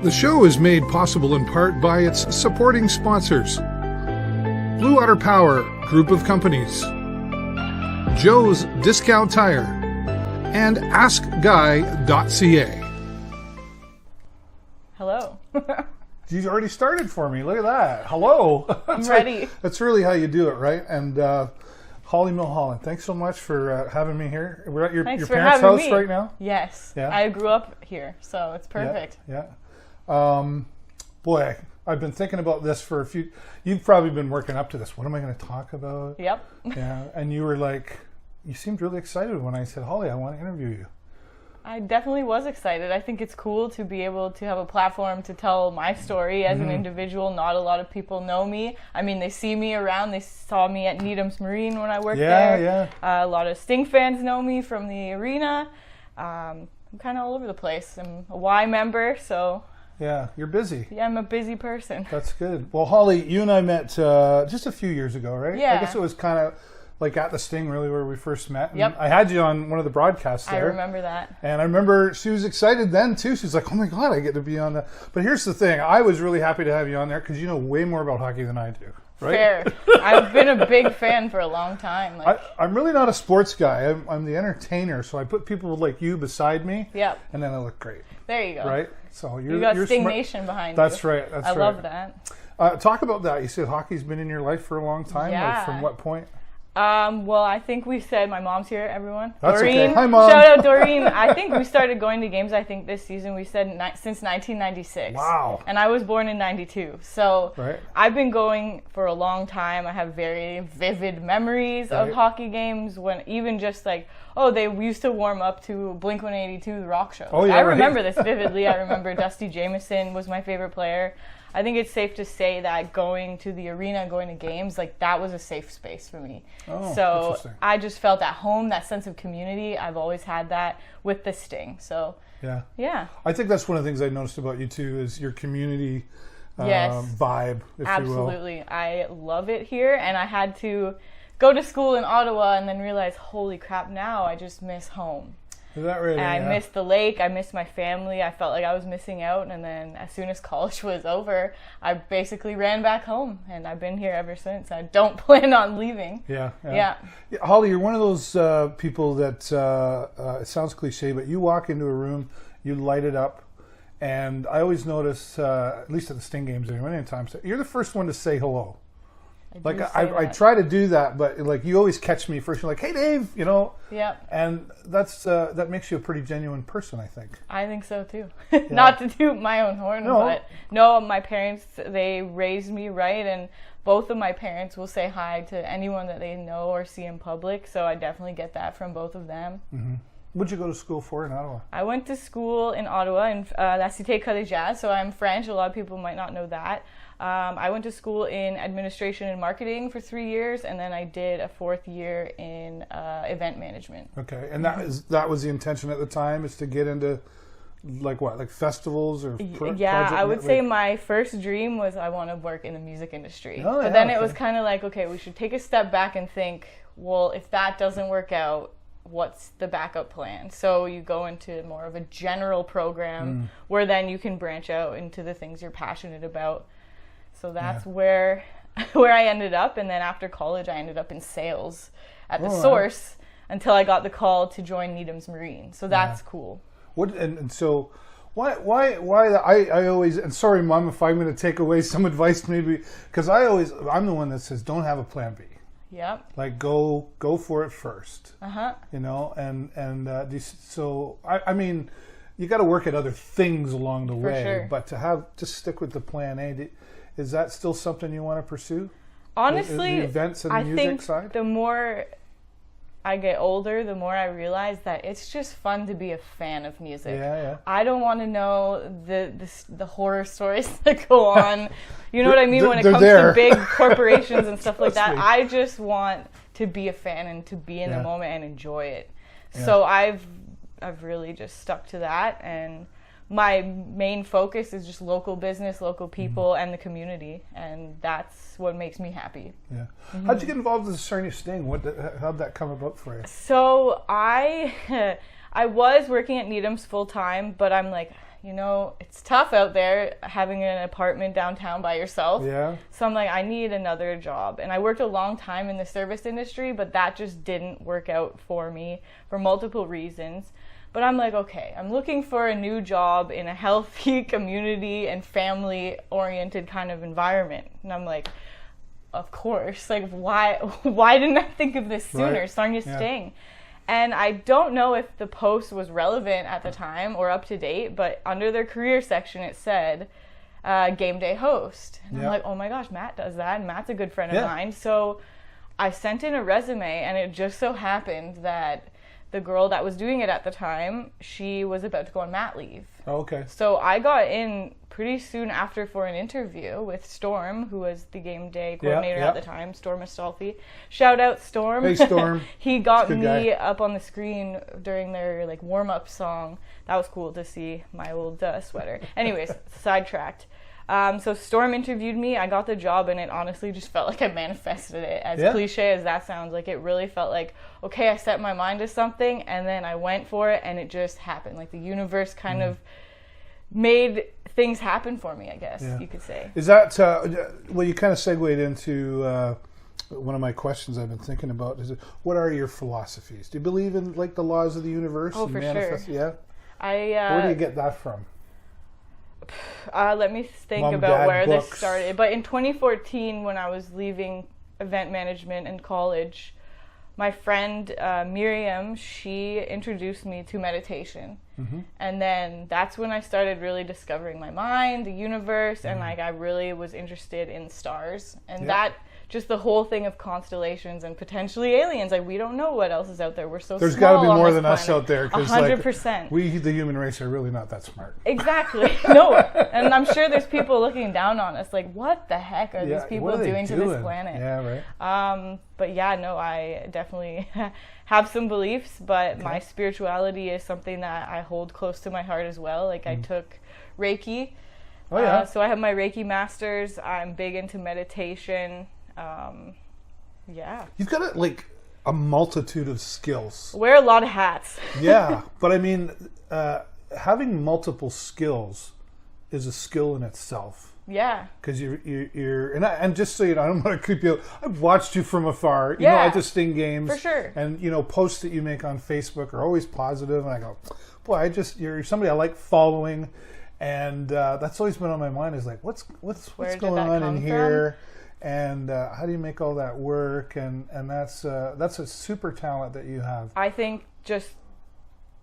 The show is made possible in part by its supporting sponsors. Blue Water Power Group of Companies, Joe's Discount Tire, and AskGuy.ca. Hello. You already started for me. Look at that. Hello. I'm ready. That's really how you do it, right? And Hollie, Millholland, thanks so much for having me here. We're at your parents' house right now? Yes. Yeah. I grew up here, so it's perfect. Yeah. Boy, I've been thinking about this for a few... You've probably been working up to this. What am I going to talk about? Yep. Yeah, and you were like... You seemed really excited when I said, Hollie, I want to interview you. I definitely was excited. I think it's cool to be able to have a platform to tell my story as an individual. Not a lot of people know me. I mean, they see me around. They saw me at Needham's Marine when I worked there. Yeah. A lot of Sting fans know me from the arena. I'm kind of all over the place. I'm a Y member, so... Yeah, you're busy. Yeah, I'm a busy person. That's good. Well, Hollie, you and I met just a few years ago, right? Yeah. I guess it was kind of like at the Sting, really, where we first met. And Yep. I had you on one of the broadcasts there. I remember that. And I remember she was excited then, too. She's like, oh, my God, I get to be on the... But here's the thing. I was really happy to have you on there because you know way more about hockey than I do. Right? Fair. I've been a big fan for a long time. I'm really not a sports guy. I'm the entertainer, so I put people like you beside me. Yep. And then I look great. There you go. Right? So you got Sting smart. Nation behind That's you. right. I love that. Talk about that. You said hockey's been in your life for a long time. Yeah. Like from what point? Well, I think we said my mom's here, everyone. That's Doreen. Okay. Hi, Mom. Shout out, Doreen. I think we started going to games, this season. We said since 1996. Wow. And I was born in 92. So right. I've been going for a long time. I have very vivid memories of hockey games when even just we used to warm up to Blink-182, the rock show. Oh, yeah, I remember this vividly. I remember Dusty Jameson was my favorite player. I think it's safe to say that going to the arena, going to games, that was a safe space for me. Oh, so I just felt at home, that sense of community. I've always had that with the Sting. So yeah. I think that's one of the things I noticed about you too is your community yes. vibe, if Absolutely. you will. I love it here, and I had to go to school in Ottawa and then realize, holy crap, now I just miss home. Is that right? And I missed the lake. I missed my family. I felt like I was missing out. And then as soon as college was over, I basically ran back home. And I've been here ever since. I don't plan on leaving. Yeah. Hollie, you're one of those people that, it sounds cliche, but you walk into a room, you light it up. And I always notice, at least at the Sting games anyway, anytime, you're the first one to say hello. I try to do that, but you always catch me first. You're like, "Hey, Dave," Yep. And that makes you a pretty genuine person, I think. I think so too. Not to toot my own horn, but no, my parents, they raised me right, and both of my parents will say hi to anyone that they know or see in public. So I definitely get that from both of them. Mm-hmm. What'd you go to school for in Ottawa? I went to school in Ottawa in La Cité collégiale, so I'm French. A lot of people might not know that. I went to school in administration and marketing for 3 years, and then I did a 4th year in event management. Okay, and that was the intention at the time, is to get into like festivals or I would say my first dream was I want to work in the music industry. But then it was kind of like, okay, we should take a step back and think, well, if that doesn't work out, what's the backup plan? So you go into more of a general program where then you can branch out into the things you're passionate about. So that's where I ended up. And then after college, I ended up in sales at the Source until I got the call to join Needham's Marine. So that's cool. What and so why I always, and sorry, Mom, if I'm going to take away some advice maybe, because I'm the one that says don't have a plan B. Yep. Like go for it first. So I mean, you got to work at other things along the way, sure. But to stick with the plan A, is that still something you want to pursue? Honestly, the events and the music side? The more I get older, the more I realize that it's just fun to be a fan of music. Yeah. I don't want to know the horror stories that go on. You know what I mean? When it comes to big corporations and stuff like that. I just want to be a fan and to be in the moment and enjoy it. Yeah. So I've really just stuck to that, and my main focus is just local business, local people, and the community, and that's what makes me happy. Yeah. How'd you get involved with the Sarnia Sting? How'd that come about for you? So I was working at Needham's full time, but I'm like, you know, it's tough out there having an apartment downtown by yourself. Yeah. So I'm like, I need another job. And I worked a long time in the service industry, but that just didn't work out for me for multiple reasons. But I'm like, okay, I'm looking for a new job in a healthy community and family-oriented kind of environment. And I'm like, of course, like, why didn't I think of this sooner? Right. Sarnia Sting. And I don't know if the post was relevant at the time or up to date, but under their career section it said game day host. And I'm like, oh my gosh, Matt does that, and Matt's a good friend of mine. So I sent in a resume, and it just so happened that the girl that was doing it at the time, she was about to go on mat leave. Oh, okay. So I got in pretty soon after for an interview with Storm, who was the game day coordinator at the time, Storm Astolfi. Shout out Storm. Hey, Storm. He got me up on the screen during their like warm-up song. That was cool to see my old sweater. Anyways, sidetracked. So Storm interviewed me. I got the job, and it honestly just felt like I manifested it. As cliche as that sounds, like it really felt like, okay, I set my mind to something, and then I went for it, and it just happened. Like the universe kind of made things happen for me, I guess you could say. Is that, well, you kind of segued into one of my questions I've been thinking about. Is what are your philosophies? Do you believe in like the laws of the universe? Oh, for sure. Yeah? Where do you get that from? Let me think Mom, about Dad, where books. this started. But in 2014, when I was leaving event management in college, my friend Miriam, she introduced me to meditation. And then that's when I started really discovering my mind, the universe, and like I really was interested in stars. And that, just the whole thing of constellations and potentially aliens. Like, we don't know what else is out there. We're so There's small got to be more than planet. us out there. 100%. Like, we, the human race, are really not that smart. Exactly. No. And I'm sure there's people looking down on us like, what the heck are these people doing to this planet? Yeah, right. But yeah, no, I definitely have some beliefs, but my spirituality is something that I hold close to my heart as well. Like, I took Reiki. Oh, yeah. So I have my Reiki Masters. I'm big into meditation. You've got a multitude of skills. Wear a lot of hats. Yeah, but I mean, having multiple skills is a skill in itself. Yeah. Because you're and just so you know, I don't want to creep you out. I've watched you from afar. You know, at the Sting games. For sure. And, you know, posts that you make on Facebook are always positive. And I go, boy, you're somebody I like following. And that's always been on my mind is like, what's going on in here? And how do you make all that work? And that's a super talent that you have. I think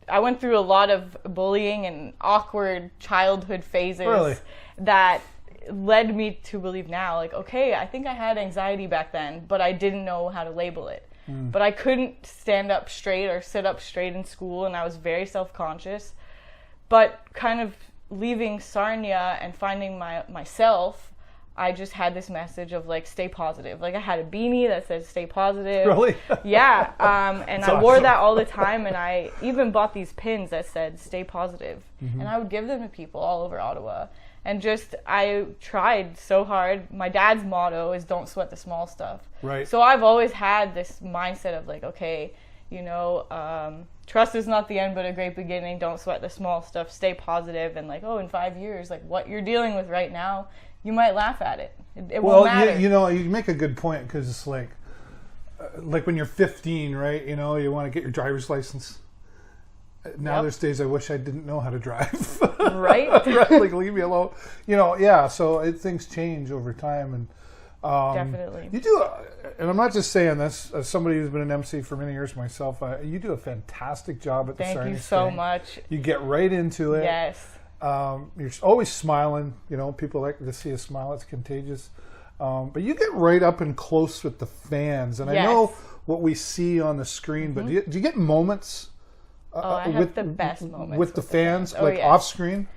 I went through a lot of bullying and awkward childhood phases that led me to believe now, like, okay, I think I had anxiety back then, but I didn't know how to label it. But I couldn't stand up straight or sit up straight in school, and I was very self-conscious. But kind of leaving Sarnia and finding myself, I just had this message of like, stay positive. Like, I had a beanie that said stay positive. Really? Yeah. And I wore that all the time, and I even bought these pins that said stay positive. And I would give them to people all over Ottawa. And I tried so hard. My dad's motto is don't sweat the small stuff. Right. So I've always had this mindset of like, okay, you know, trust is not the end, but a great beginning. Don't sweat the small stuff. Stay positive. And like, oh, in 5 years, like what you're dealing with right now, you might laugh at it. It won't matter. You know, you make a good point because it's like when you're 15, right? You know, you want to get your driver's license. Now there's days I wish I didn't know how to drive. Right? Right? Like, leave me alone. You know, yeah. So things change over time, and definitely you do. And I'm not just saying this as somebody who's been an MC for many years myself. You do a fantastic job at the Sarnia Sting. Thank you so much. You get right into it. Yes. You're always smiling. You know, people like to see a smile. It's contagious. But you get right up and close with the fans, and I know what we see on the screen. But do you get moments? I have the best moments with the fans, yes. off screen.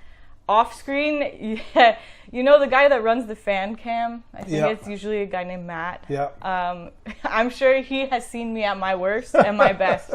Off screen, yeah. You know the guy that runs the fan cam? I think it's usually a guy named Matt. Yeah. I'm sure he has seen me at my worst and my best,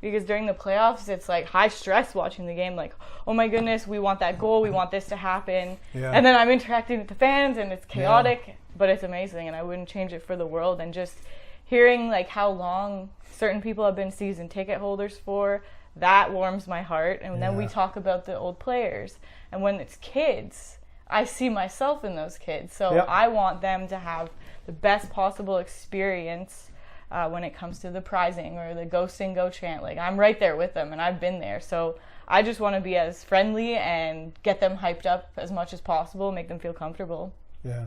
because during the playoffs, it's like high stress watching the game. Like, oh my goodness, we want that goal, we want this to happen, and then I'm interacting with the fans, and it's chaotic, but it's amazing, and I wouldn't change it for the world. And just hearing like how long certain people have been season ticket holders for, that warms my heart. And then we talk about the old players. And when it's kids, I see myself in those kids. So I want them to have the best possible experience when it comes to the prizing or the go sing, go chant. Like, I'm right there with them, and I've been there. So I just want to be as friendly and get them hyped up as much as possible, make them feel comfortable. Yeah.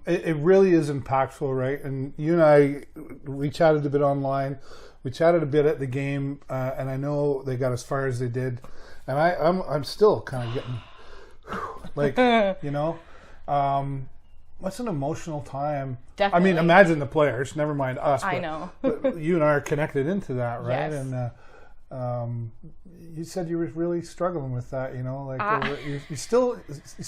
It really is impactful, right? And you and I, we chatted a bit online. We chatted a bit at the game, and I know they got as far as they did. And I'm still kind of getting, like, you know, what's an emotional time? Definitely. I mean, imagine the players, never mind us. I know. But you and I are connected into that, right? Yes. And you said you were really struggling with that, you know, like you still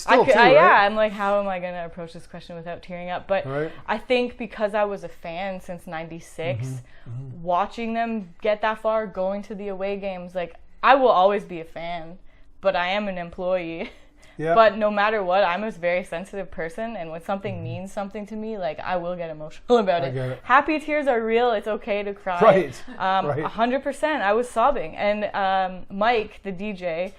right? Yeah, I'm like, how am I going to approach this question without tearing up? But I think because I was a fan since '96, watching them get that far, going to the away games, like, I will always be a fan, but I am an employee. Yeah. But no matter what, I'm a very sensitive person, and when something means something to me, like, I will get emotional about it. Happy tears are real. It's okay to cry. Right. 100%. I was sobbing. And Mike, the DJ,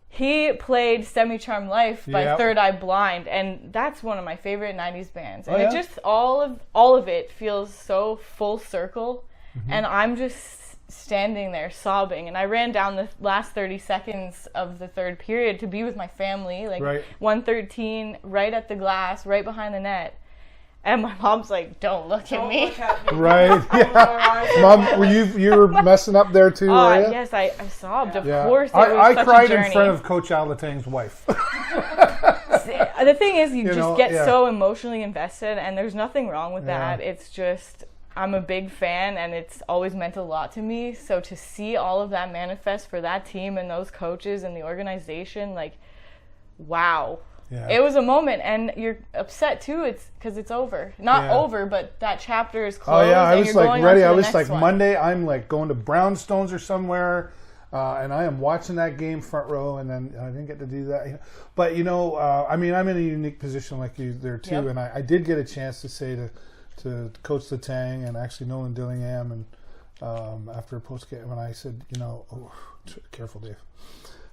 he played Semi-Charmed Life by Third Eye Blind, and that's one of my favorite 90s bands. And it just, all of it feels so full circle, and I'm just standing there sobbing, and I ran down the last 30 seconds of the third period to be with my family, like 113, right at the glass, right behind the net, and my mom's like, don't look at me. Right. Yeah. Mom, you were messing up there too, were you? Yes, I sobbed. Of course, it was I such cried a journey. in front of Coach Alatang's wife. The thing is, you just get so emotionally invested, and there's nothing wrong with that. It's just, I'm a big fan, and it's always meant a lot to me. So to see all of that manifest for that team and those coaches and the organization, like, wow. Yeah. It was a moment, and you're upset too. It's because it's over. Not over, but that chapter is closed. Oh yeah, I was like ready. I was like, Monday, I'm like going to Brownstones or somewhere, and I am watching that game front row, and then I didn't get to do that. But, you know, I mean, I'm in a unique position like you there too, and I did get a chance to say to Coach Letang and actually Nolan Dillingham, and after a post game, and I said, you know, careful, Dave.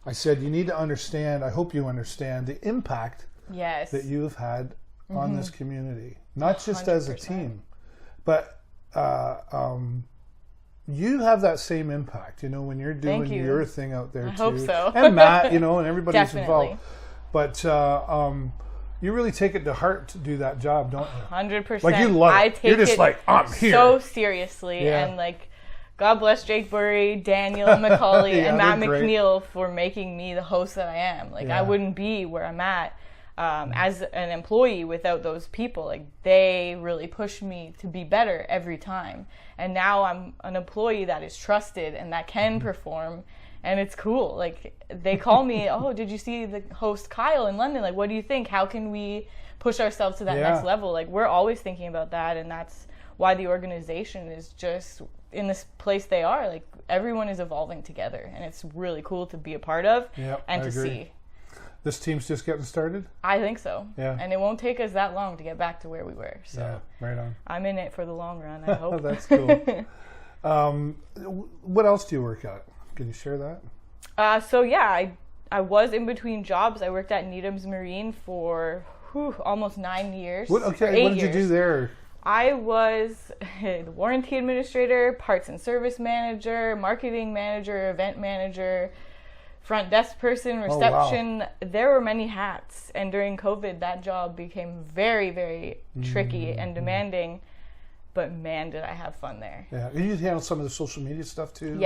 I said, you need to understand, I hope you understand the impact that you have had on this community, not just 100%. As a team, but you have that same impact, you know, when you're doing your thing out there too. I hope so. And Matt, you know, and everybody's involved. But you really take it to heart to do that job, don't you? 100%. Like, you love it. I take You're just like, I'm here. So seriously, and like, God bless Jake Burry, Daniel McCauley, and Matt McNeil for making me the host that I am. Like, I wouldn't be where I'm at as an employee without those people. Like, they really push me to be better every time. And now I'm an employee that is trusted and that can perform. And it's cool. Like, they call me, oh, did you see the host Kyle in London? Like, what do you think? How can we push ourselves to that next level? Like, we're always thinking about that, and that's why the organization is just in this place they are. Like, everyone is evolving together, and it's really cool to be a part of and to see. This team's just getting started? I think so. Yeah. And it won't take us that long to get back to where we were. So yeah, right on. I'm in it for the long run, I hope. That's cool. What else do you work at? Can you share that? So yeah, I was in between jobs. I worked at Needham's Marine for almost 9 years. What did you do there? I was the warranty administrator, parts and service manager, marketing manager, event manager, front desk person, reception. There were many hats. And during COVID, that job became very, very tricky and demanding. But man, did I have fun there. Yeah. You handle some of the social media stuff too?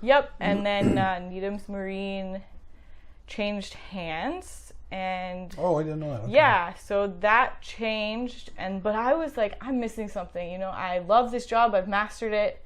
Yep. And then Needham's Marine changed hands. And I didn't know that. Okay. Yeah, so that changed, but I was like, I'm missing something. You know, I love this job. I've mastered it.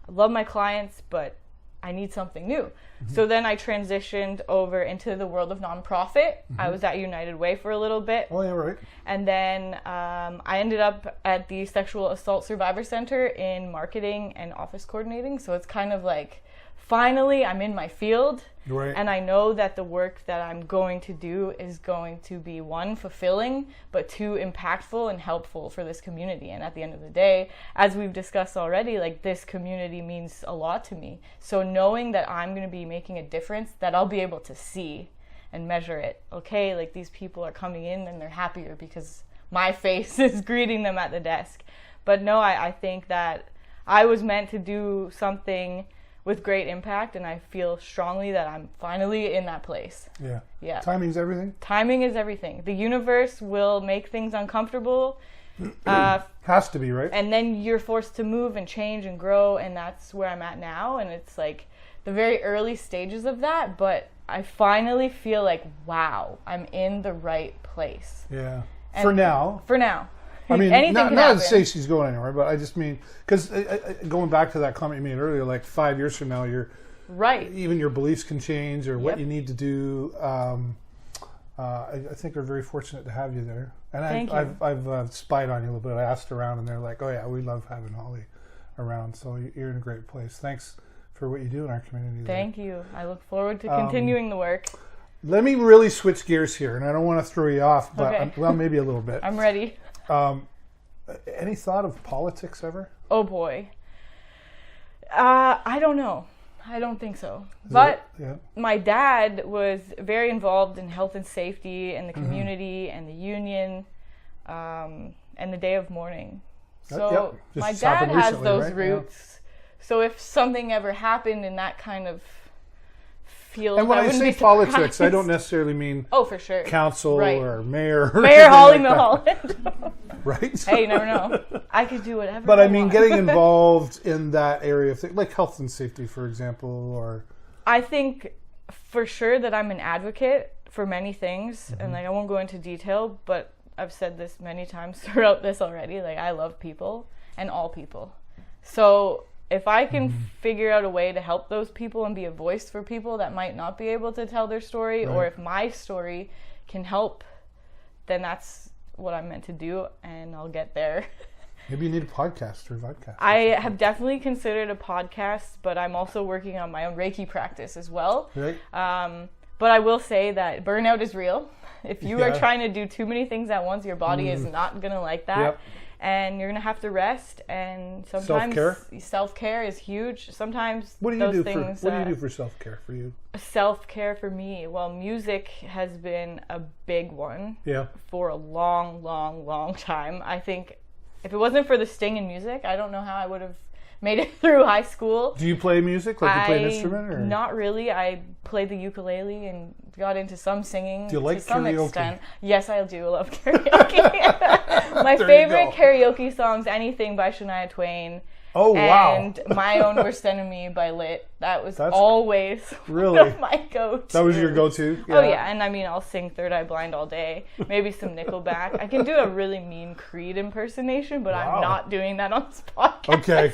I love my clients, but I need something new. So then I transitioned over into the world of nonprofit. I was at United Way for a little bit. Oh, yeah, right. And then I ended up at the Sexual Assault Survivor Center in marketing and office coordinating. So it's kind of like finally I'm in my field. Right. And I know that the work that I'm going to do is going to be, one, fulfilling, but two, impactful and helpful for this community. And at the end of the day, as we've discussed already, like, this community means a lot to me. So knowing that I'm going to be making a difference, that I'll be able to see and measure it. Okay, like, these people are coming in and they're happier because my face is greeting them at the desk. But no, I think that I was meant to do something with great impact, and I feel strongly that I'm finally in that place. Yeah. Timing's everything? Timing is everything. The universe will make things uncomfortable. Has to be, right? And then you're forced to move and change and grow, and that's where I'm at now. And it's like the very early stages of that, but I finally feel like, wow, I'm in the right place. Yeah. And for now. I mean, not to say she's going anywhere, but I just mean, because going back to that comment you made earlier, like 5 years from now, right. Even your beliefs can change, or what you need to do. I think we're very fortunate to have you there. And I've spied on you a little bit. I asked around, and they're like, "Oh yeah, we love having Hollie around." So you're in a great place. Thanks for what you do in our community. Thank you. I look forward to continuing the work. Let me really switch gears here, and I don't want to throw you off, but okay. Well, maybe a little bit. I'm ready. Any thought of politics ever? Oh boy. I don't know. I don't think so. But my dad was very involved in health and safety and the community and the union and the day of mourning. So my dad has those roots. Yeah. So if something ever happened in that kind of field, and when I say politics, I don't necessarily mean for sure. council or mayor. Mayor Hollie Millholland. Right? Hey, you never know. I could do whatever. But I mean, getting involved in that area of things, like health and safety, for example, or... I think for sure that I'm an advocate for many things, and like I won't go into detail, but I've said this many times throughout this already. Like, I love people and all people. So if I can figure out a way to help those people and be a voice for people that might not be able to tell their story, or if my story can help, then that's what I'm meant to do, and I'll get there. Maybe you need a podcast or a vodcast. I have definitely considered a podcast, but I'm also working on my own Reiki practice as well. Right. But I will say that burnout is real. If you are trying to do too many things at once, your body is not going to like that. Yep. And you're going to have to rest, and sometimes self-care is huge. Sometimes what do you do for self-care for you? Self-care for me, well, music has been a big one for a long, long, long time. I think if it wasn't for the Sting in music, I don't know how I would have made it through high school. Do you play music? Like, you play an instrument? Or? Not really. I played the ukulele and got into some singing. Do you like to some karaoke? Extent. Yes, I do love karaoke. My favorite karaoke songs, Anything by Shania Twain. Oh, wow. And My Own Worst Enemy by Lit. That was always one of my go-tos. That was your go-to? Yeah. Oh, yeah. And I mean, I'll sing Third Eye Blind all day. Maybe some Nickelback. I can do a really mean Creed impersonation, but I'm not doing that on this podcast. Okay.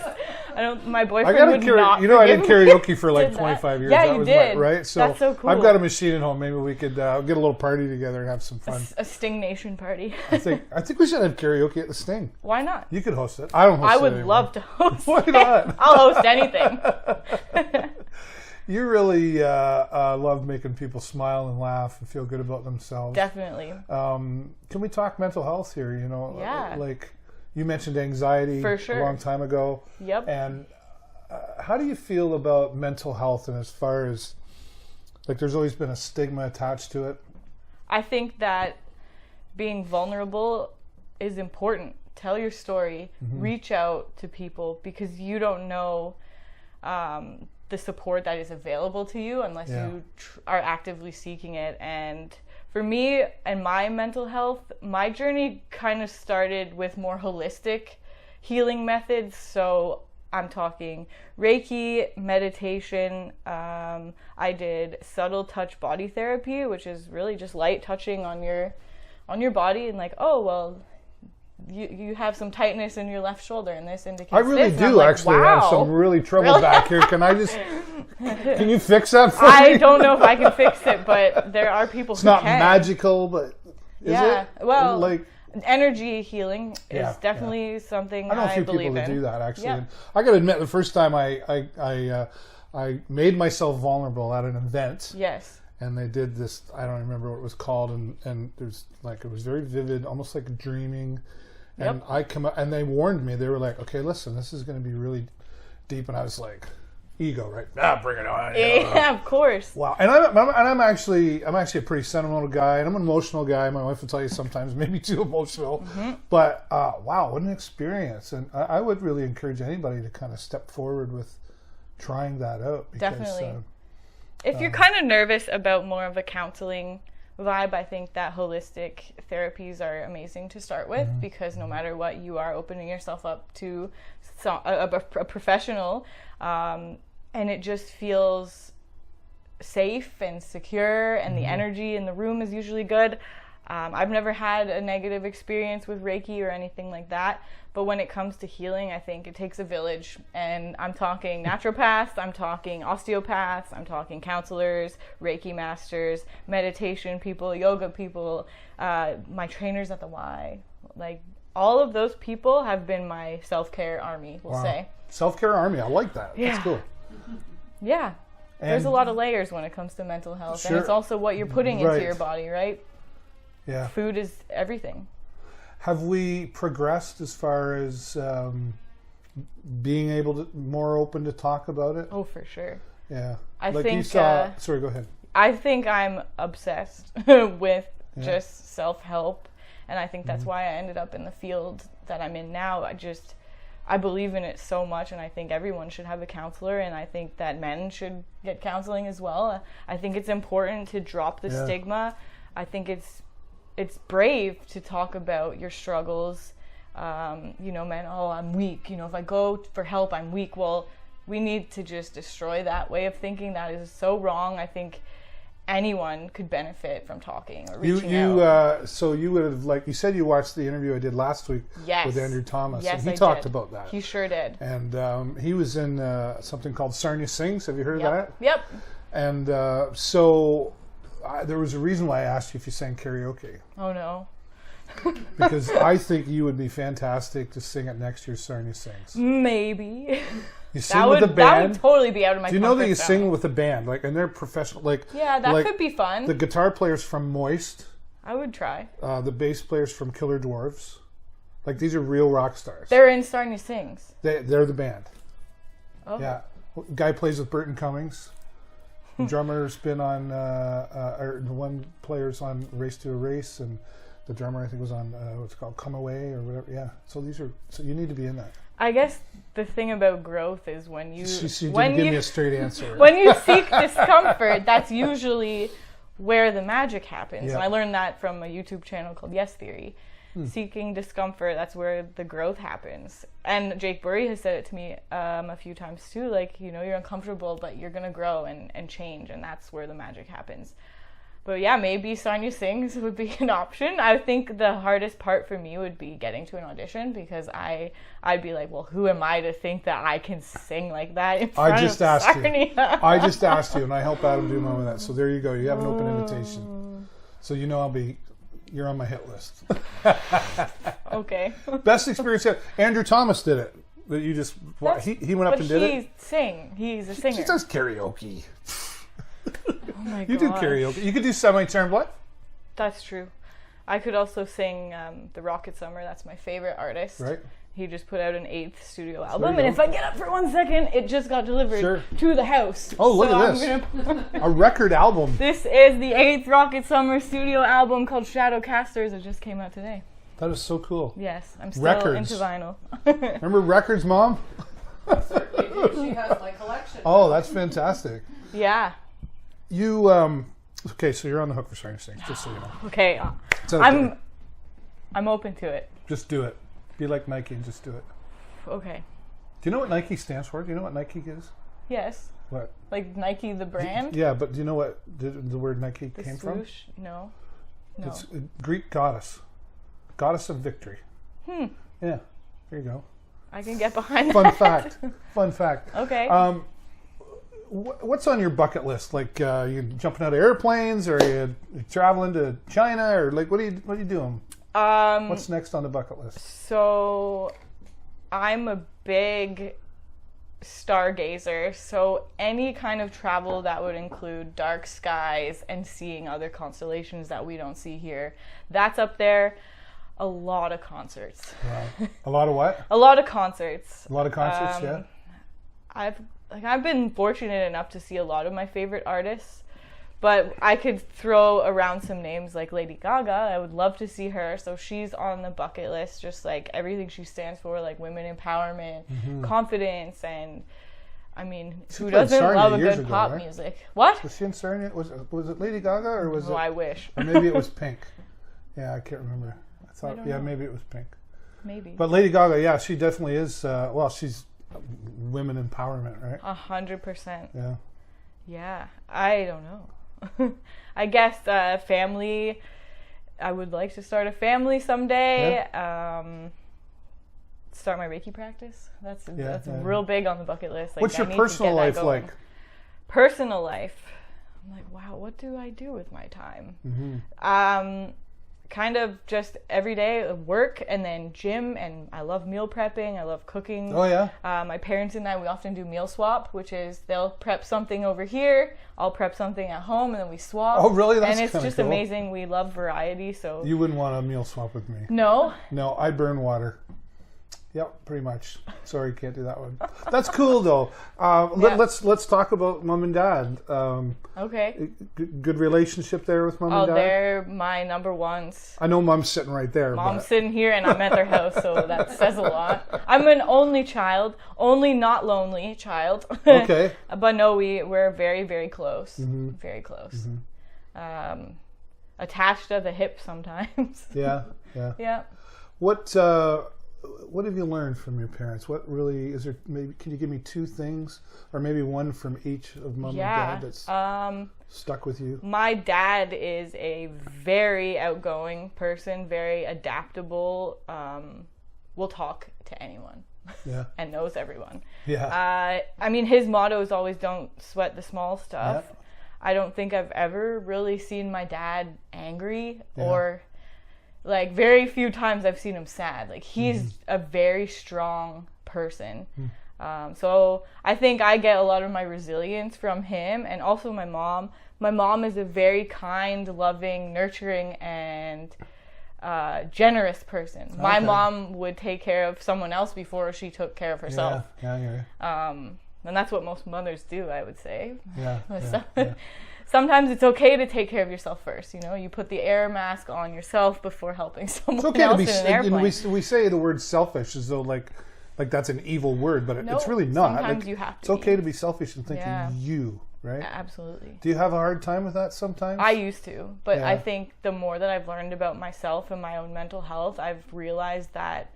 My boyfriend would not. You know, I did karaoke for like 25 years. Yeah, you did. Right? So that's so cool. I've got a machine at home. Maybe we could get a little party together and have some fun. A Sting Nation party. I think we should have karaoke at the Sting. Why not? You could host it. I don't host it. I would love to host Why not? I'll host anything. You really love making people smile and laugh and feel good about themselves. Definitely. Can we talk mental health here? You know, yeah. Like you mentioned anxiety for sure. a long time ago. Yep. And how do you feel about mental health, and as far as like there's always been a stigma attached to it? I think that being vulnerable is important. Tell your story, reach out to people, because you don't know the support that is available to you unless you are actively seeking it. And for me and my mental health, my journey kind of started with more holistic healing methods. So I'm talking Reiki, meditation. I did subtle touch body therapy, which is really just light touching on your body, and like, oh, well, you have some tightness in your left shoulder, and this indicates I really this. do actually have some really trouble back here. Can you fix that for me? I don't know if I can fix it, but there are people who can. It's not magical, but is it? Well, like energy healing is definitely something I believe in. I know a few people that do that, actually. Yeah. I got to admit, the first time I I made myself vulnerable at an event. Yes. And they did this, I don't remember what it was called, and there's like, it was very vivid, almost like dreaming. And I come up, and they warned me. They were like, "Okay, listen, this is going to be really deep." And I was like, "Ego, right? Bring it on." Yeah, of course. Wow. And I'm actually a pretty sentimental guy, and I'm an emotional guy. My wife will tell you sometimes, maybe too emotional. Mm-hmm. But wow, what an experience! And I would really encourage anybody to kind of step forward with trying that out. Because, definitely. If you're kind of nervous about more of a counseling vibe, I think that holistic therapies are amazing to start with, because no matter what, you are opening yourself up to a professional, and it just feels safe and secure, and the energy in the room is usually good. I've never had a negative experience with Reiki or anything like that, but when it comes to healing, I think it takes a village, and I'm talking naturopaths, I'm talking osteopaths, I'm talking counselors, Reiki masters, meditation people, yoga people, my trainers at the Y, like all of those people have been my self-care army, we'll say. Self-care army, I like that. Yeah. That's cool. Yeah. There's a lot of layers when it comes to mental health, and it's also what you're putting into your body, right? Yeah. Food is everything. Have we progressed as far as being able to more open to talk about it? Oh, for sure. Yeah. I like think. You saw, sorry, go ahead. I think I'm obsessed with just self-help, and I think that's why I ended up in the field that I'm in now. I believe in it so much, and I think everyone should have a counselor, and I think that men should get counseling as well. I think it's important to drop the stigma. I think it's brave to talk about your struggles. Men, I'm weak. If I go for help, I'm weak. Well, we need to just destroy that way of thinking. That is so wrong. I think anyone could benefit from talking or reaching out. So you would have, like you said, you watched the interview I did last week with Andrew Thomas. Yes, and he talked about that. He sure did. And he was in something called Sarnia Sting. Have you heard of that? Yep. And there was a reason why I asked you if you sang karaoke. Oh, no. Because I think you would be fantastic to sing at next year's Sarnia Sings. Maybe. You sing with a band. That would totally be out of my comfort zone. Do you know that you sing with a band? And they're professional. That could be fun. The guitar players from Moist. I would try. The bass players from Killer Dwarfs. These are real rock stars. They're in Sarnia Sings. They're the band. Oh. Yeah. Guy plays with Burton Cummings. The drummer's been on, or the one player's on Race to a Race, and the drummer I think was on what's it called, Come Away or whatever. Yeah. So you need to be in that. I guess the thing about growth is when you didn't give me a straight answer. When you seek discomfort, that's usually where the magic happens. Yeah. And I learned that from a YouTube channel called Yes Theory. Seeking discomfort, that's where the growth happens. And Jake Burry has said it to me a few times too, you're uncomfortable, but you're going to grow and change, and that's where the magic happens. But yeah, maybe Sarnia Sings would be an option. I think the hardest part for me would be getting to an audition, because I'd be like, well, who am I to think that I can sing like that in front of Sarnia? I just asked you, and I help Adam do more of that. So there you go. You have an open invitation. So you're on my hit list. Okay. Best experience yet. Andrew Thomas did it. He went up and did it. He's a singer. He does karaoke. Oh my god. You do karaoke. You could do Semi-Term What? That's true. I could also sing The Rocket Summer. That's my favorite artist. Right. He just put out an 8th studio album, and if I get up for 1 second, it just got delivered to the house. Oh, look at this. A record album. This is the 8th Rocket Summer studio album called Shadowcasters. It just came out today. That is so cool. Yes, I'm still into vinyl. Remember records, Mom? She has my collection. Oh, that's fantastic. Yeah. You, okay, so you're on the hook for Sarnia Sting, just so you know. Okay. I'm open to it. Just do it. Be like Nike and just do it. Okay. Do you know what Nike stands for? Do you know what Nike is? Yes. What? Like Nike, the brand? Yeah, but do you know what the word Nike came from? No. It's a Greek goddess. Goddess of victory. Yeah, there you go. I can get behind that. Fun fact. Okay. What's on your bucket list? You jumping out of airplanes, or you traveling to China, or what are you doing? What's next on the bucket list? So, I'm a big stargazer, so any kind of travel that would include dark skies and seeing other constellations that we don't see here, that's up there. A lot of concerts. Wow. A lot of what? A lot of concerts. A lot of concerts, yeah. I've been fortunate enough to see a lot of my favorite artists, but I could throw around some names like Lady Gaga. I would love to see her. So she's on the bucket list, just like everything she stands for, like women empowerment, confidence, and I mean, who doesn't love a good pop music? What? Was she in Sarnia? Was it Lady Gaga or was it? I wish. Or maybe it was Pink. Yeah, I can't remember. I thought, maybe it was Pink. Maybe. But Lady Gaga, yeah, she definitely is. She's women empowerment, right? 100%. Yeah. Yeah, I don't know. I guess family. I would like to start a family someday. Yeah. Start my Reiki practice. That's real big on the bucket list. Like, what's your personal life like? Personal life. I'm like, wow, what do I do with my time? Kind of just every day work and then gym, and I love meal prepping. I love cooking. Oh yeah. My parents and I, we often do meal swap, which is they'll prep something over here, I'll prep something at home, and then we swap. Oh really? That's and it's just cool. amazing. We love variety. So you wouldn't want a meal swap with me? No. No, I burn water. Yep, pretty much. Sorry, can't do that one. That's cool though. Let's talk about mom and dad. Okay. Good relationship there with mom and dad? Oh, they're my number ones. I know mom's sitting right there. Mom's sitting here and I'm at their house, so that says a lot. I'm an only child, only not lonely child. Okay. But no, we're very, very close. Very close. Attached at the hip sometimes. Yeah. Yeah. What have you learned from your parents? What really is there? Maybe can you give me two things, or maybe one from each of mom and dad that's stuck with you? My dad is a very outgoing person, very adaptable. Will talk to anyone. Yeah. And knows everyone. Yeah. I mean, his motto is always "Don't sweat the small stuff." Yeah. I don't think I've ever really seen my dad angry or. Like, very few times I've seen him sad. Like, he's a very strong person. So I think I get a lot of my resilience from him, and also my mom. My mom is a very kind, loving, nurturing, and generous person. Okay. My mom would take care of someone else before she took care of herself. Yeah. And that's what most mothers do, I would say. Yeah. Sometimes it's okay to take care of yourself first. You know, you put the air mask on yourself before helping someone else in an airplane. We say the word selfish as though like that's an evil word, but it's really not. Sometimes you have to. It's okay to be selfish and thinking you, right? Absolutely. Do you have a hard time with that sometimes? I used to, but I think the more that I've learned about myself and my own mental health, I've realized that,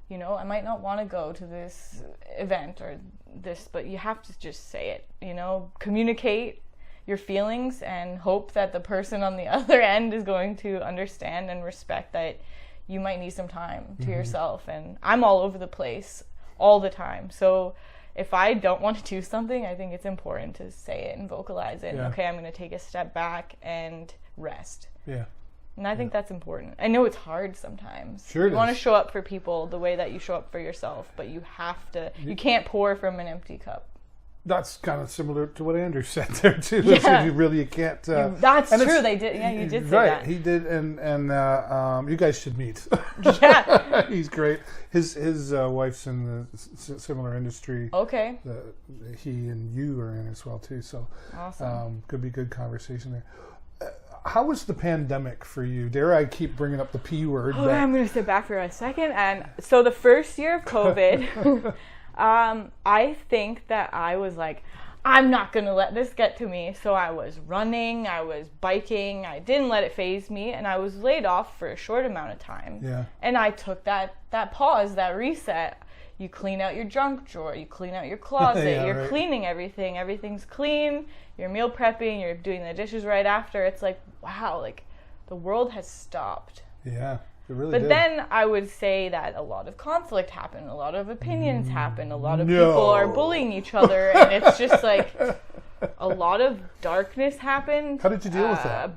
you know, I might not want to go to this event or this, but you have to just say it, you know, communicate your feelings and hope that the person on the other end is going to understand and respect that you might need some time to yourself. And I'm all over the place all the time. So if I don't want to do something, I think it's important to say it and vocalize it. Yeah. Okay, I'm going to take a step back and rest. Yeah. And I think that's important. I know it's hard sometimes. Sure, you want to show up for people the way that you show up for yourself, but you have to. You can't pour from an empty cup. That's kind of similar to what Andrew said there too. Yeah. You can't. That's true. They did. Yeah, you did say that. Right, he did, and you guys should meet. Yeah, he's great. His wife's in the similar industry. Okay. He and you are in as well too. So awesome. Could be good conversation there. How was the pandemic for you? Dare I keep bringing up the P word? Oh, I'm going to sit back for a second. And so the first year of COVID. I think that I was like, I'm not going to let this get to me. So I was running, I was biking, I didn't let it faze me, and I was laid off for a short amount of time. Yeah. And I took that pause, that reset. You clean out your junk drawer, you clean out your closet, you're cleaning everything. Everything's clean, you're meal prepping, you're doing the dishes right after. It's like, wow, like the world has stopped. Yeah. But then I would say that a lot of conflict happened, a lot of opinions happened, a lot of people are bullying each other, and it's just like a lot of darkness happened. How did you deal with that?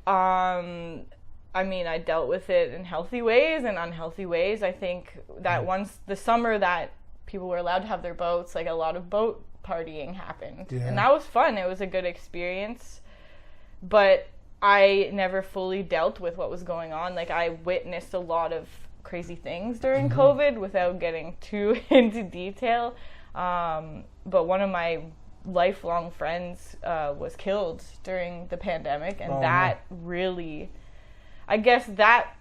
I mean, I dealt with it in healthy ways and unhealthy ways. I think that once the summer that people were allowed to have their boats, like a lot of boat partying happened. Yeah. And that was fun. It was a good experience. But I never fully dealt with what was going on. Like, I witnessed a lot of crazy things during COVID without getting too into detail. But one of my lifelong friends was killed during the pandemic, and that really, I guess that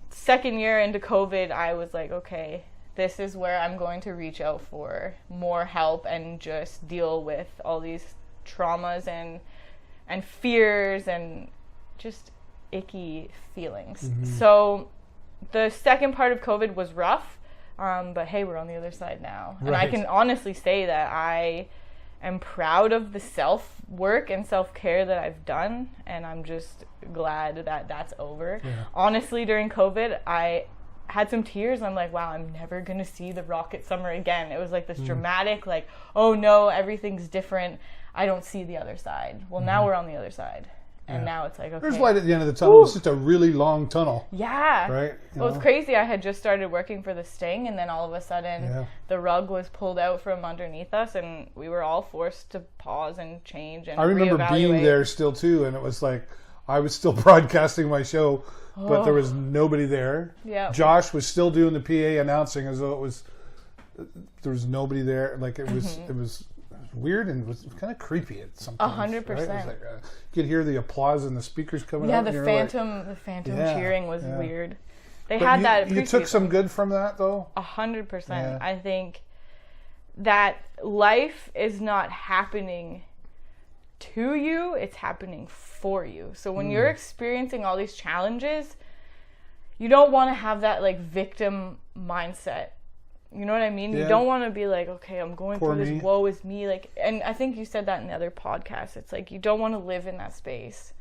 second year into COVID, I was like, okay, this is where I'm going to reach out for more help and just deal with all these traumas and fears and just icky feelings. So the second part of COVID was rough, but hey, we're on the other side now. Right. And I can honestly say that I am proud of the self-work and self-care that I've done, and I'm just glad that that's over. Yeah. Honestly, during COVID, I had some tears, and I'm like, wow, I'm never going to see the rocket summer again. It was like this dramatic, like, oh no, everything's different. I don't see the other side. Well, now we're on the other side. And now it's like, okay. There's light at the end of the tunnel. It's just a really long tunnel. Yeah. Right? Well, it's crazy. I had just started working for the Sting, and then all of a sudden the rug was pulled out from underneath us, and we were all forced to pause and change and I remember being there still, too, and it was like I was still broadcasting my show, but there was nobody there. Yeah. Josh was still doing the PA announcing as though there was nobody there. Like, it was weird, and it was kind of creepy at some point. 100%. Right? It was like, you could hear the applause and the speakers coming out. Yeah, the phantom cheering was weird. They had that. You took some good from that, though? 100%. Yeah. I think that life is not happening to you, it's happening for you. So when you're experiencing all these challenges, you don't want to have that, like, victim mindset. You know what I mean? Yeah. You don't want to be like, okay, I'm going through this, woe is me. Like, and I think you said that in the other podcast. It's like, you don't want to live in that space.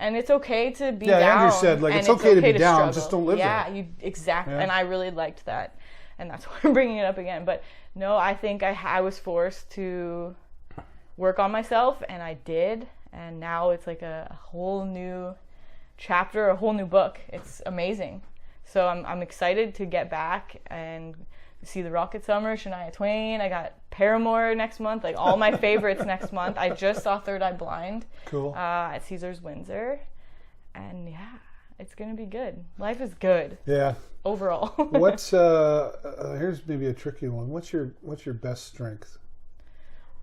And it's okay to be down. Yeah, Andrew said, like, it's okay to be down, struggle. Just don't live there. Yeah, exactly. Yeah. And I really liked that. And that's why I'm bringing it up again. But no, I think I was forced to work on myself, and I did. And now it's like a whole new chapter, a whole new book. It's amazing. So I'm excited to get back and see the Rocket Summer, Shania Twain. I got Paramore next month, like all my favorites next month. I just saw Third Eye Blind at Caesars Windsor. And yeah, it's going to be good. Life is good. Yeah. Overall. What's here's maybe a tricky one. What's your best strength?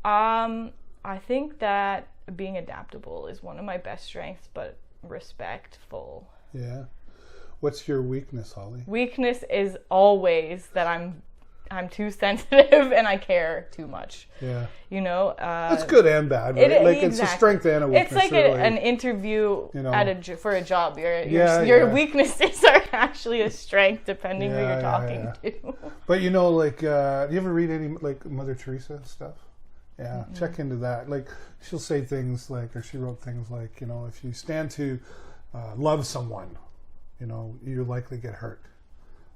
I think that being adaptable is one of my best strengths, but respectful. Yeah. What's your weakness, Hollie? Weakness is always that I'm too sensitive and I care too much. Yeah. You know? That's good and bad, right? Exactly. It's a strength and a weakness. It's like really. an interview for a job. Your weaknesses are actually a strength depending who you're talking to. But you know, like, do you ever read any, like, Mother Teresa stuff? Yeah, check into that. Like, she'll say things like, or she wrote things like, you know, if you stand to love someone, you know, you likely get hurt.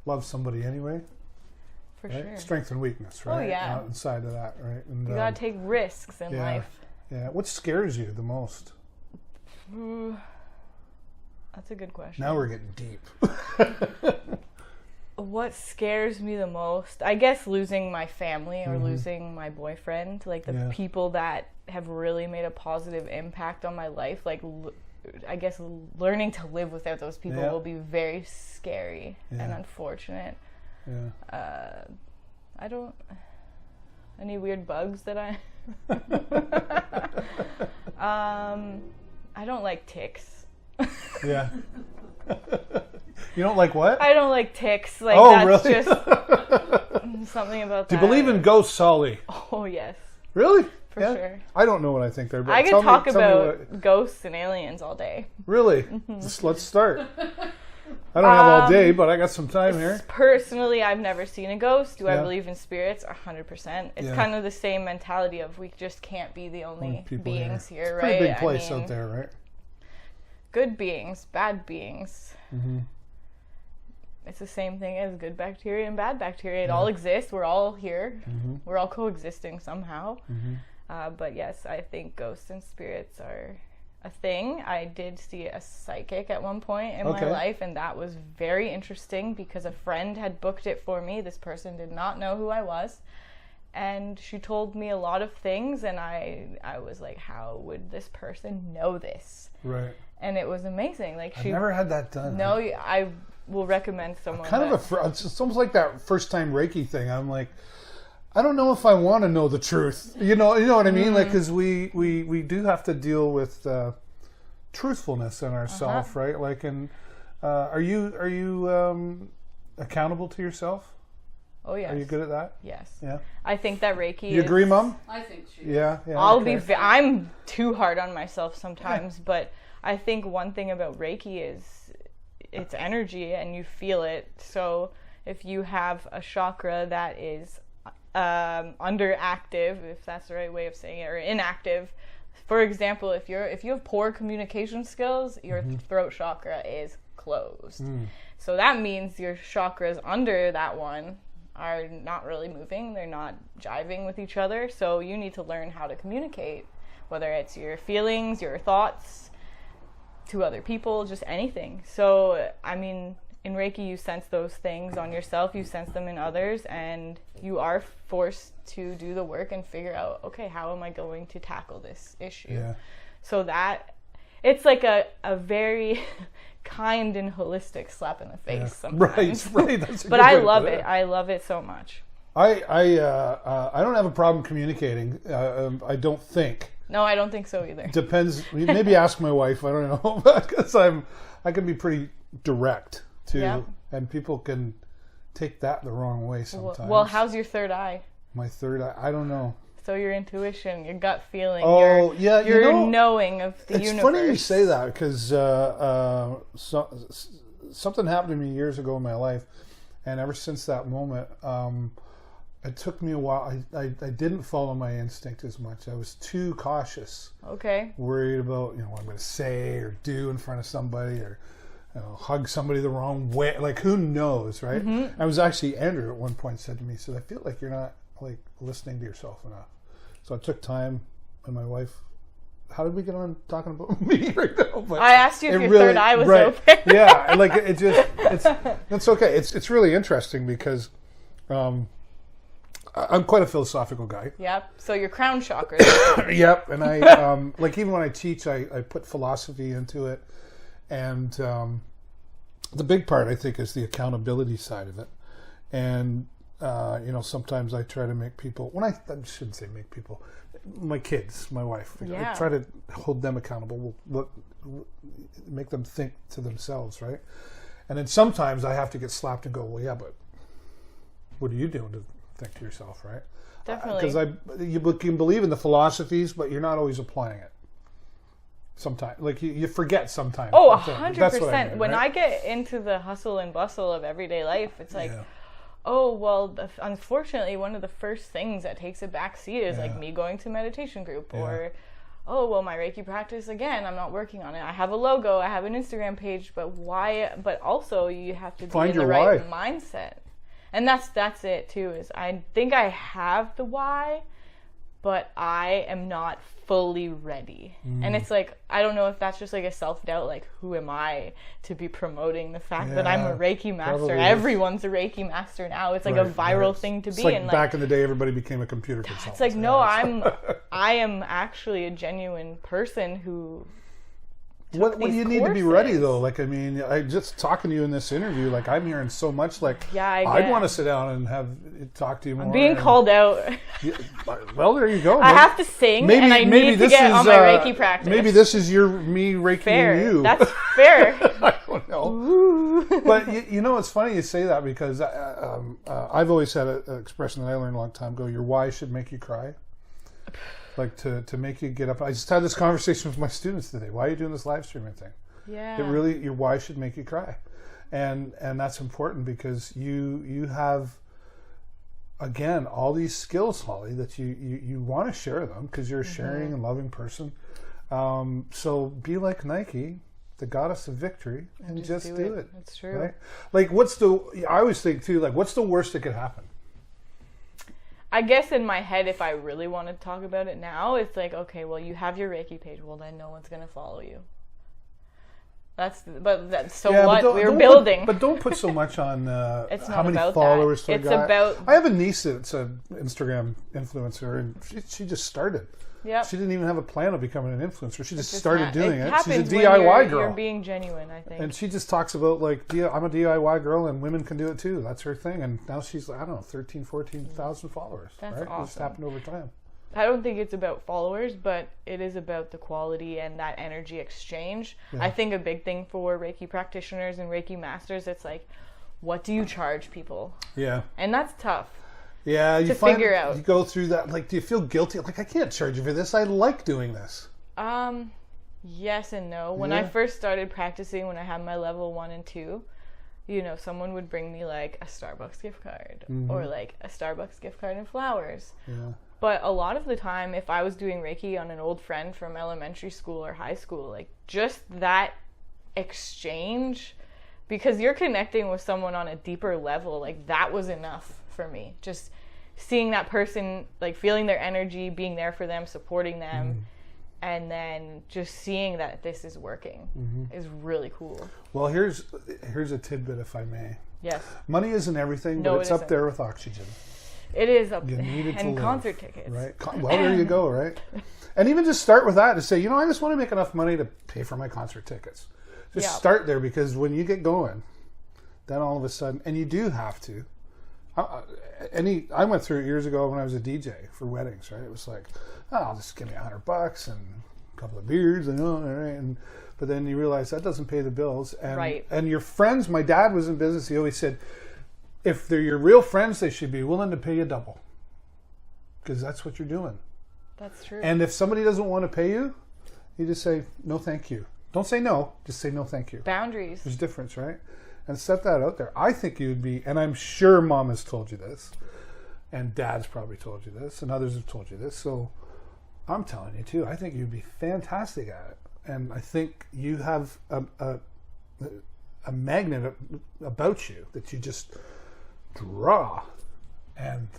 Love somebody anyway. For sure. Strength and weakness, right? Oh, yeah. Inside of that, right? And, you gotta take risks in life. Yeah. What scares you the most? That's a good question. Now we're getting deep. What scares me the most? I guess losing my family or losing my boyfriend. Like, the people that have really made a positive impact on my life. Like, I guess learning to live without those people will be very scary and unfortunate. Yeah. I don't... Any weird bugs that I... I don't like ticks. Yeah. You don't like what? I don't like ticks. Like, that's really? just something about that. Do you believe in ghosts, Hollie? Oh, yes. Really? For sure. I don't know what I think there, but I can talk about ghosts and aliens all day. Really? Let's start. I don't have all day, but I got some time here. Personally, I've never seen a ghost. Do I believe in spirits? 100%. It's kind of the same mentality of we just can't be the only beings here, right? It's a pretty big place out there, right? Good beings, bad beings. It's the same thing as good bacteria and bad bacteria. It all exists. We're all here. We're all coexisting somehow. But yes, I think ghosts and spirits are a thing. I did see a psychic at one point in my life, and that was very interesting because a friend had booked it for me. This person did not know who I was, and she told me a lot of things, and I was like, how would this person know this? Right. And it was amazing. Like, I've never had that done. No, I will recommend someone. It's almost like that first time Reiki thing. I'm like, I don't know if I want to know the truth. You know what I mean? Like, because we do have to deal with truthfulness in ourselves, right? Like, and are you accountable to yourself? Oh, yes. Are you good at that? Yes. Yeah. I think that Reiki. You agree, Mom? I think she. Yeah. I'm too hard on myself sometimes, but I think one thing about Reiki is it's energy and you feel it. So if you have a chakra that is underactive, if that's the right way of saying it, or inactive. For example, if you have poor communication skills, your throat chakra is closed. So that means your chakras under that one are not really moving. They're not jiving with each other. So you need to learn how to communicate, whether it's your feelings, your thoughts to other people, just anything. So, I mean, in Reiki, you sense those things on yourself, you sense them in others, and you are forced to do the work and figure out, okay, how am I going to tackle this issue? Yeah. So that, it's like a very kind and holistic slap in the face sometimes. Right. That's a but I love it. I love it so much. I don't have a problem communicating. I don't think. No, I don't think so either. Depends. Maybe ask my wife. I don't know, because I can be pretty direct too, and people can take that the wrong way sometimes. Well, how's your third eye? My third eye, I don't know. So your intuition, your gut feeling, your knowing of the universe. It's funny you say that because something happened to me years ago in my life, and ever since that moment, it took me a while. I didn't follow my instinct as much. I was too cautious. Okay. Worried about what I'm going to say or do in front of somebody, or hug somebody the wrong way. Like, who knows, right? Mm-hmm. I was actually, Andrew at one point said to me, I feel like you're not like listening to yourself enough. So I took time, and my wife, how did we get on talking about me right now? But I asked you if your third eye was open. Yeah, like it's okay. It's really interesting because I'm quite a philosophical guy. Yep. So your crown chakra. Yep. And I like, even when I teach, I put philosophy into it, and the big part, I think, is the accountability side of it. And sometimes I try to make people, I shouldn't say make people, my kids, my wife, I try to hold them accountable, make them think to themselves, right? And then sometimes I have to get slapped and go, well, yeah, but what are you doing to think to yourself, right? Definitely. Because you can believe in the philosophies, but you're not always applying it. Sometimes, like you forget sometimes. Oh, 100%. That's what I mean, when right? I get into the hustle and bustle of everyday life, it's like, oh, well, unfortunately, one of the first things that takes a back seat is like me going to meditation group, or, oh, well, my Reiki practice, again, I'm not working on it. I have a logo, I have an Instagram page, but why? But also, you have to be in the right mindset. And that's it too, is I think I have the why, but I am not fully ready. And it's like, I don't know if that's just like a self-doubt, like, who am I to be promoting the fact that I'm a Reiki master? Everyone's a Reiki master now. It's like a viral thing to be. It's like back in the day, everybody became a computer consultant. It's like, no, I am actually a genuine person who What do you need to be ready, though? Like, I mean, I just talking to you in this interview, like, I'm hearing so much, like, I'd want to sit down and have talk to you more. I'm being called out. Well, there you go. I have to sing, and I need to get on my Reiki practice. Maybe this is me Reikiing you. That's fair. I don't know. But, it's funny you say that, because I've always had an expression that I learned a long time ago, your why should make you cry. Like, to make you get up. I just had this conversation with my students today. Why are you doing this live streaming thing? Yeah. It really, your why should make you cry. And that's important, because you have, again, all these skills, Hollie, that you want to share them, because you're a sharing and loving person. So be like Nike, the goddess of victory, and just do it. That's true. Right? Like, I always think too, like, what's the worst that could happen? I guess in my head, if I really want to talk about it now, it's like, okay, well, you have your Reiki page. Well, then no one's going to follow you. We're building. But don't put so much on it's how many about followers that. to a It's guy. about... I have a niece that's an Instagram influencer, and she just started. Yep. She didn't even have a plan of becoming an influencer. She just started doing it. She's a Happens DIY when girl. You're being genuine, I think. And she just talks about, like, I'm a DIY girl and women can do it too. That's her thing. And now she's, I don't know, 13,000, 14,000 followers. That's right? awesome. It just happened over time. I don't think it's about followers, but it is about the quality and that energy exchange. Yeah. I think a big thing for Reiki practitioners and Reiki masters, it's like, what do you charge people? Yeah. And that's tough. Yeah, you figure out. You go through that. Like, do you feel guilty? Like, I can't charge you for this. I like doing this. Yes and no. When I first started practicing, when I had my level 1 and 2, someone would bring me like a Starbucks gift card or like a Starbucks gift card and flowers. Yeah. But a lot of the time, if I was doing Reiki on an old friend from elementary school or high school, like just that exchange, because you're connecting with someone on a deeper level, like that was enough for me. Just seeing that person, like feeling their energy, being there for them, supporting them, and then just seeing that this is working is really cool. Well, here's a tidbit, if I may. Yes. Money isn't everything, but it's up there with oxygen. It is up there. You need it to live, concert tickets. Right. Well, there you go, right? And even just start with that to say, I just want to make enough money to pay for my concert tickets. Just start there, because when you get going, then all of a sudden, and you do have to. I went through it years ago when I was a DJ for weddings, right? It was like, I'll just give me $100 and a couple of beers, right? But then you realize that doesn't pay the bills. And, and your friends, my dad was in business, he always said, if they're your real friends, they should be willing to pay you double. Because that's what you're doing. That's true. And if somebody doesn't want to pay you, you just say, no, thank you. Don't say no, just say no, thank you. Boundaries. There's a difference, right? And set that out there. I think you'd be, and I'm sure Mom has told you this, and Dad's probably told you this, and others have told you this, so I'm telling you too, I think you'd be fantastic at it. And I think you have a magnet about you that you just draw. And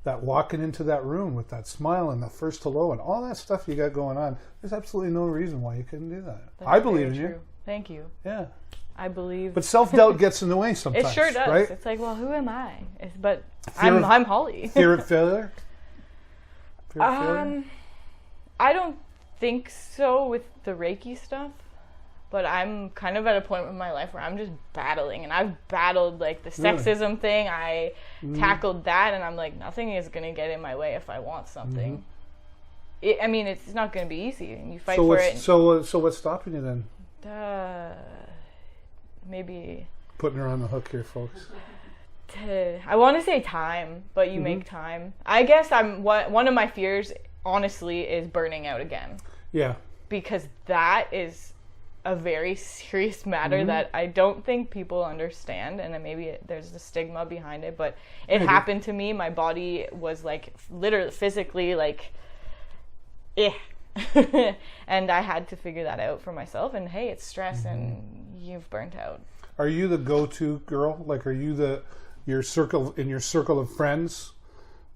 that walking into that room with that smile and the first hello and all that stuff you got going on, there's absolutely no reason why you couldn't do that. I believe in you. Thank you. Yeah. I believe. But self-doubt gets in the way sometimes. It sure does. Right? It's like, well, who am I? I'm Hollie. Fear of failure? Fear of failure? I don't think so with the Reiki stuff, but I'm kind of at a point in my life where I'm just battling, and I've battled like the sexism thing. I tackled that, and I'm like, nothing is going to get in my way if I want something. It's not going to be easy, and you fight for it. So what's stopping you then? Maybe putting her on the hook here, folks. I want to say time, but you make time. I guess one of my fears, honestly, is burning out again. Yeah. Because that is a very serious matter that I don't think people understand, and maybe there's a stigma behind it, but it happened to me. My body was like literally physically like, and I had to figure that out for myself. And hey, it's stress, and you've burnt out. Are you the go-to girl? Like, are you your circle of friends?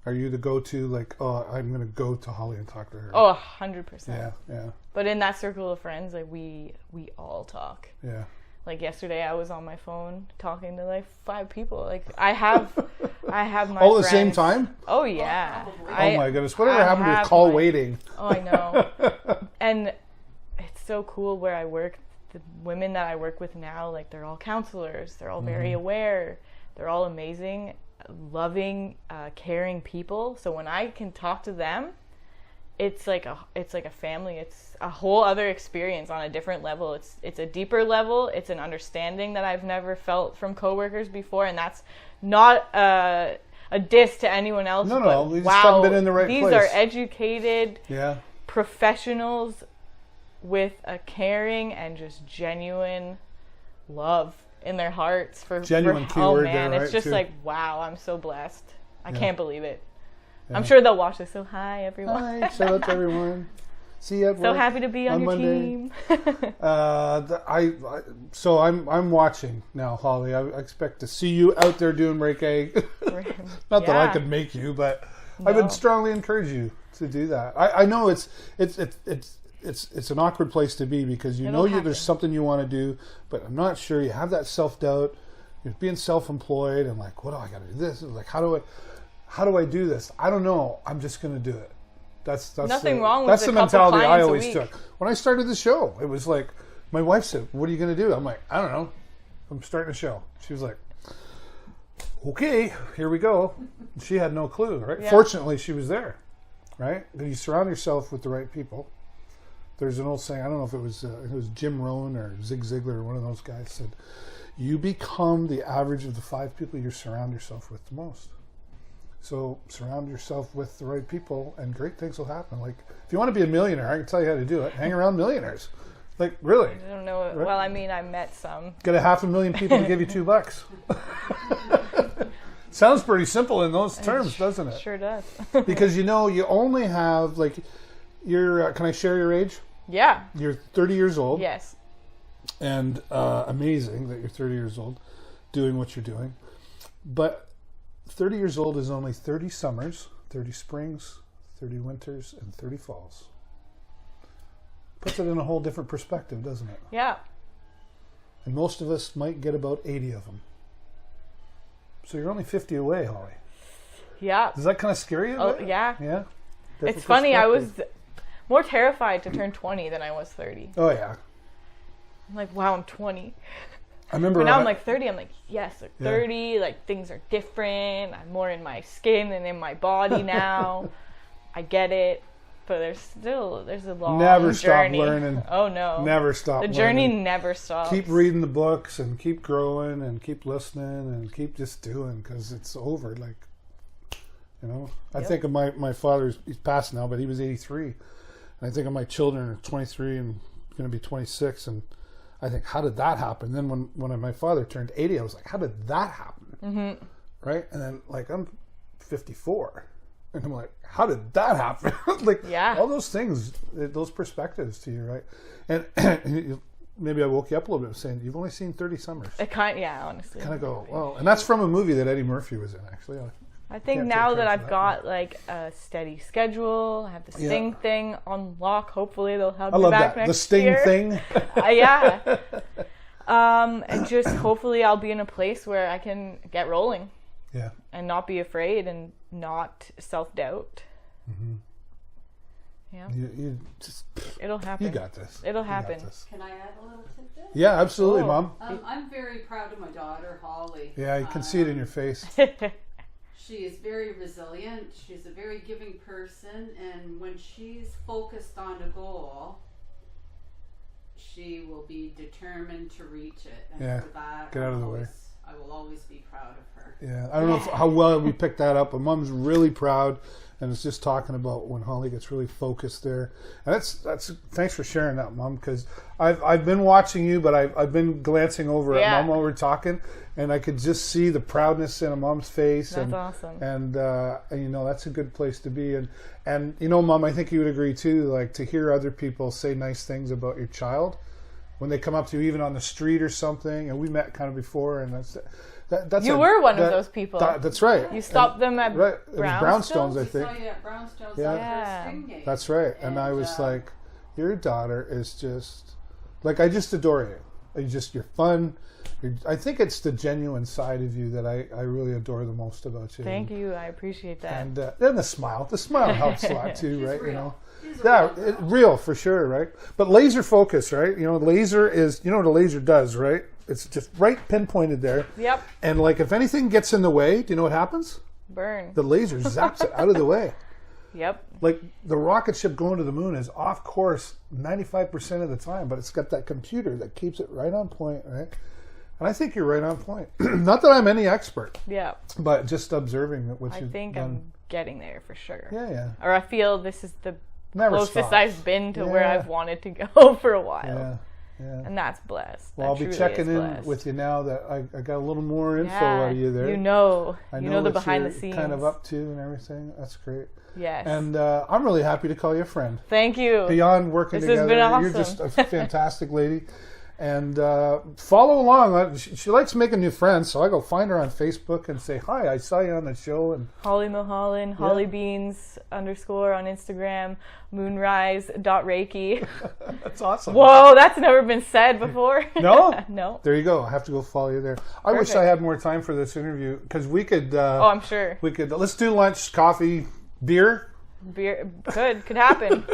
Are you the go-to, like, oh, I'm going to go to Hollie and talk to her? Oh, 100%. Yeah. But in that circle of friends, like, we all talk. Yeah. Like, yesterday I was on my phone talking to, like, 5 people. Like, I have my all at the same time? Oh, yeah. Oh, my goodness. Whatever happened to call waiting? Oh, I know. And it's so cool where I work. The women that I work with now, like, they're all counselors. They're all very aware. They're all amazing, loving, caring people. So when I can talk to them, it's like a family. It's a whole other experience on a different level. It's a deeper level. It's an understanding that I've never felt from coworkers before, and that's not a diss to anyone else. No, we just haven't been in the right place. These are educated professionals with a caring and just genuine love in their hearts for genuine keyword. Oh man, there, right, it's just too. Like, wow, I'm so blessed. I can't believe it. Yeah. I'm sure they'll watch this. So hi everyone. Hi, shout out to everyone. See you at work. So happy to be on your Monday. Team. So I'm watching now, Hollie. I expect to see you out there doing Reiki. Not that I could make you, but I would strongly encourage you to do that. I know it's an awkward place to be because there's something you want to do, but I'm not sure. You have that self-doubt. You're being self-employed and like, what do I got to do this? Like, how do I do this? I don't know. I'm just going to do it. That's nothing wrong with that's the mentality I always week. took. When I started the show, it was like, my wife said, what are you going to do? I'm like, I don't know. I'm starting a show. She was like, okay, here we go. She had no clue, right? Yeah. Fortunately, she was there, right? You surround yourself with the right people. There's an old saying, I don't know if it was Jim Rohn or Zig Ziglar or one of those guys said, you become the average of the 5 people you surround yourself with the most. So surround yourself with the right people and great things will happen. Like, if you want to be a millionaire, I can tell you how to do it. Hang around millionaires. Like, really? I don't know. Right? Well, I mean, I met some. Get 500,000 people to give you $2. Sounds pretty simple in those terms, doesn't it? Sure does. Because you only have, like, can I share your age? Yeah. You're 30 years old. Yes. And amazing that you're 30 years old doing what you're doing. But 30 years old is only 30 summers, 30 springs, 30 winters, and 30 falls. Puts it in a whole different perspective, doesn't it? Yeah. And most of us might get about 80 of them. So you're only 50 away, Hollie. Yeah. Does that kind of scare you? Oh, yeah. Yeah. It's funny. I was more terrified to turn 20 than I was 30. Oh, yeah. I'm like, wow, I'm 20. I remember. But now I'm like 30. I'm like, yes, like 30. Yeah. Like, things are different. I'm more in my skin than in my body now. I get it. But there's a long never journey. Stop learning. Oh, no. Never stop learning. The journey never stops. Keep reading the books and keep growing and keep listening and keep just doing because it's over. Like, I think of my father, he's passed now, but he was 83. And I think of my children are 23 and going to be 26. And I think, how did that happen? Then when my father turned 80, I was like, how did that happen? Mm-hmm. Right? And then, like, I'm 54. And I'm like, how did that happen? Like, all those things, those perspectives to you, right? And maybe I woke you up a little bit saying, you've only seen 30 summers. Honestly. Kind of go, well, and that's from a movie that Eddie Murphy was in, actually. I think now that I've got like a steady schedule, I have the Sting thing on lock. Hopefully they'll have me back next year. The Sting thing. Yeah. And just hopefully I'll be in a place where I can get rolling. Yeah. And not be afraid and not self-doubt. Mm-hmm. Yeah. You just, it'll happen. You got this. It'll happen. Can I add a little tidbit? Yeah, absolutely, Mom. I'm very proud of my daughter, Hollie. Yeah, you can see it in your face. She is very resilient. She's a very giving person. And when she's focused on a goal, she will be determined to reach it. And for that, get out of the way. I will always be proud of her. Yeah, I don't know how well we picked that up, but Mom's really proud, and it's just talking about when Hollie gets really focused there. And that's thanks for sharing that, Mom, because I've been watching you, but I've been glancing over at Mom while we're talking, and I could just see the proudness in a Mom's face. That's awesome. And that's a good place to be. And Mom, I think you would agree too, like to hear other people say nice things about your child when they come up to you, even on the street or something. And we met kind of before, and that's you were one of those people. That's right. You stopped them at Brownstones, I think. I saw you at Brownstones yeah. Sting game. That's right. And I was like, your daughter is just, like, I just adore you. You're fun. I think it's the genuine side of you that I really adore the most about you. Thank you. I appreciate that. And then the smile. The smile helps a lot too, right? Real. Real for sure, right? But laser focus, right? Laser is, what a laser does, right? It's just right pinpointed there. Yep. And like if anything gets in the way, do you know what happens? Burn. The laser zaps it out of the way. Yep. Like the rocket ship going to the moon is off course 95% of the time, but it's got that computer that keeps it right on point, right? And I think you're right on point. Not that I'm any expert. Yeah. But just observing what you've done. I think I'm getting there for sure. Yeah. Or I feel this is the closest stops. I've been to where I've wanted to go for a while. Yeah. And that's blessed. Well, I'll be checking in with you now that I got a little more info out of you there. I know the what behind you're the scenes. kind of up to and everything. That's great. Yes. And I'm really happy to call you a friend. Thank you. Beyond working together, has been awesome. You're just a fantastic lady. And follow along. She likes making new friends, so I go find her on Facebook and say, hi, I saw you on the show. And Hollie Millholland, Hollie Beans _ on Instagram, moonrise.reiki. That's awesome. Whoa, that's never been said before. No? No. There you go. I have to go follow you there. I wish I had more time for this interview, because we could... I'm sure. We could. Let's do lunch, coffee, beer. Beer could happen.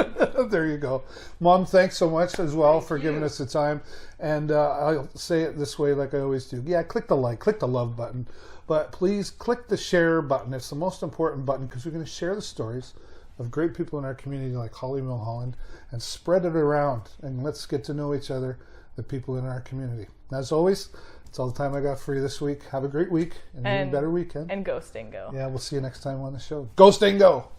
There you go. Mom, thanks so much as well for giving us the time. And I'll say it this way like I always do. Yeah, click the like, click the love button. But please click the share button. It's the most important button, because we're going to share the stories of great people in our community like Hollie Millholland and spread it around. And let's get to know each other, the people in our community. As always, that's all the time I got for you this week. Have a great week and an even better weekend. And go Stingo. Yeah, we'll see you next time on the show. Go Stingo!